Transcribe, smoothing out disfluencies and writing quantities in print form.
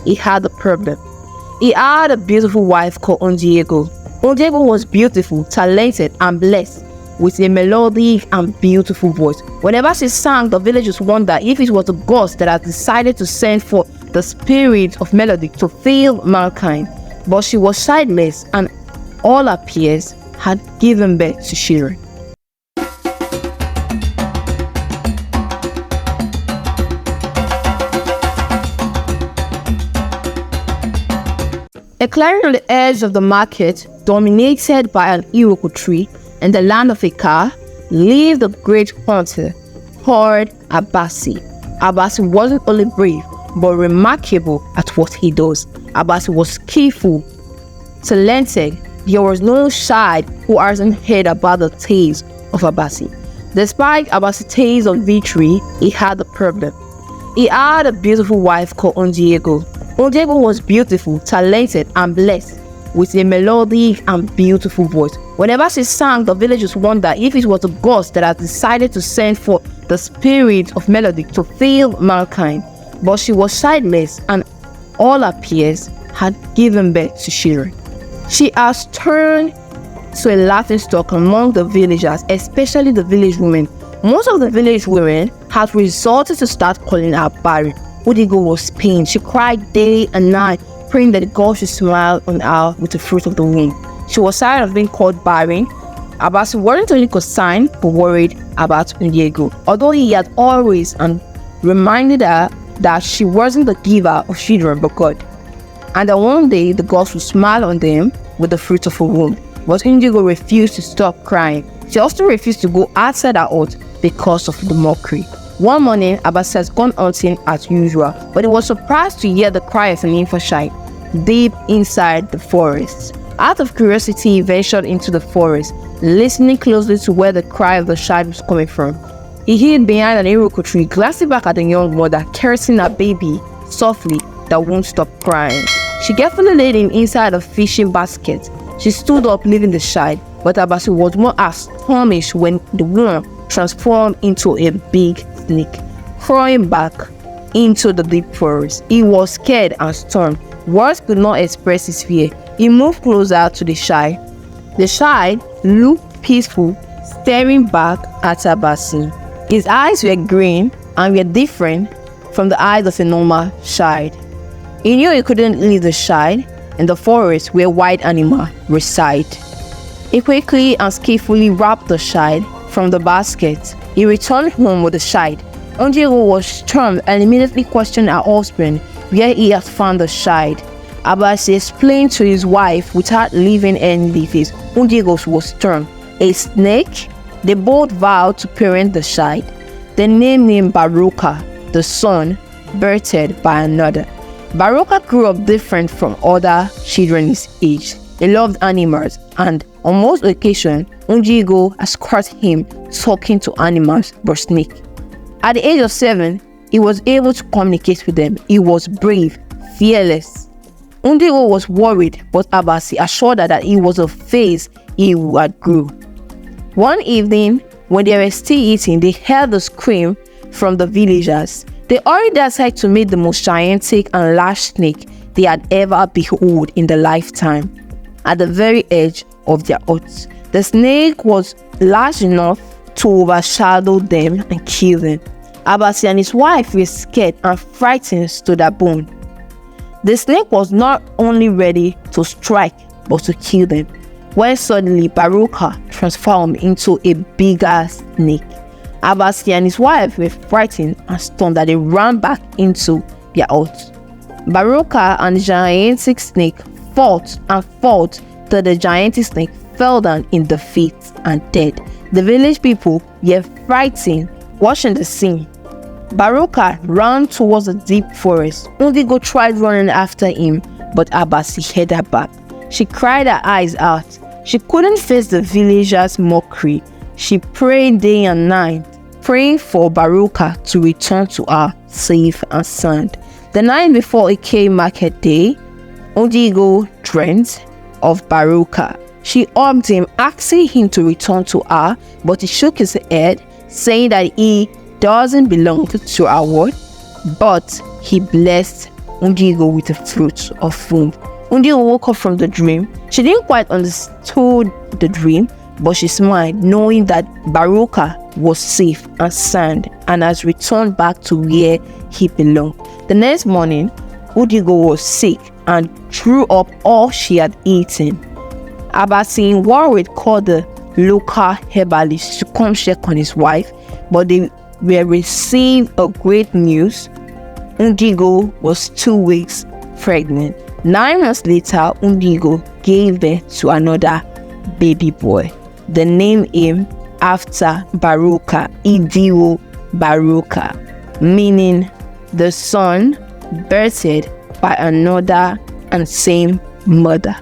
he had a problem. He had a beautiful wife called Undigo. Undigo was beautiful, talented, and blessed with a melodic and beautiful voice. Whenever she sang, the villagers wondered if it was the gods that had decided to send forth the spirit of melody to fill mankind. But she was childless, and all her peers had given birth to children. A clearing on the edge of the market, dominated by an iroko tree in the land of Ika, lived a great hunter called Abasi. Abasi wasn't only brave, but remarkable at what he does. Abasi was skillful, talented. There was no child who hasn't heard about the tales of Abasi. Despite Abasi's tales of victory, he had a problem. He had a beautiful wife called Undigo. Undigo was beautiful, talented, and blessed with a melodic and beautiful voice. Whenever she sang, the villagers wondered if it was the gods that had decided to send forth the spirit of melody to fill mankind. But she was childless, and all her peers had given birth to children. She has turned to a laughingstock among the villagers, especially the village women. Most of the village women had resorted to start calling her barren. Undigo was pained. She cried day and night, praying that God should smile on her with the fruit of the womb. She was tired of being called barren. Abasi wasn't only concerned, but worried about Undigo, although he had always reminded her that she wasn't the giver of children but God, and that one day the gods would smile on them with the fruit of a womb. But Undigo refused to stop crying. She also refused to go outside her hut because of the mockery. One morning, Abasi has gone hunting as usual, but he was surprised to hear the cry of an infant child deep inside the forest. Out of curiosity, he ventured into the forest, listening closely to where the cry of the child was coming from. He hid behind an iroko tree, glancing back at the young mother, caressing her baby softly that won't stop crying. She carefully laid him inside a fishing basket. She stood up, leaving the child, but Abasi was more astonished when the woman transformed into a big snake, crawling back into the deep forest. He was scared and stunned. Words could not express his fear. He moved closer to the child. The child looked peaceful, staring back at Abasi. His eyes were green and were different from the eyes of a normal child. He knew he couldn't leave the child in the forest where wild animals reside. He quickly and skillfully wrapped the child from the basket. He returned home with the child. Undigo was charmed and immediately questioned her husband where he had found the child. Abasi explained to his wife without leaving any details. Undigo was termed a snake. They both vowed to parent the child. They named him Baroka, the son birthed by another. Baroka grew up different from other children his age. He loved animals, and on most occasions, Undigo has caught him talking to animals but snake. At the age of 7, he was able to communicate with them. He was brave, fearless. Undigo was worried, but Abasi assured her that it was a phase he had grew. One evening, when they were still eating, they heard a scream from the villagers. They hurried outside to meet the most gigantic and large snake they had ever beheld in their lifetime. At the very edge of their hut, the snake was large enough to overshadow them and kill them. Abasi and his wife were scared and frightened to their bone. The snake was not only ready to strike, but to kill them, when suddenly Baroka transformed into a bigger snake. Abasi and his wife were frightened and stunned that they ran back into their hut. Baroka and the gigantic snake fought till the gigantic snake fell down in defeat and dead. The village people were frightened watching the scene. Baroka ran towards the deep forest. Undigo tried running after him, but Abasi held her back. She cried her eyes out. She couldn't face the villagers' mockery. She prayed day and night, praying for Baroka to return to her safe and sound. The night before it came market day, Undigo dreamt of Baroka. She hugged him, asking him to return to her, but he shook his head, saying that he doesn't belong to our world, but he blessed Undigo with the fruit of womb. Undigo woke up from the dream. She didn't quite understand the dream, but she smiled, knowing that Baroka was safe and sound and has returned back to where he belonged. The next morning, Undigo was sick and threw up all she had eaten. Abasi in Warwick called the local herbalist to come check on his wife, but they were received a great news. Undigo was 2 weeks pregnant. 9 months later, Undigo gave birth to another baby boy. They named him after Baroka, Undigo Baroka, meaning the son birthed by another and same mother.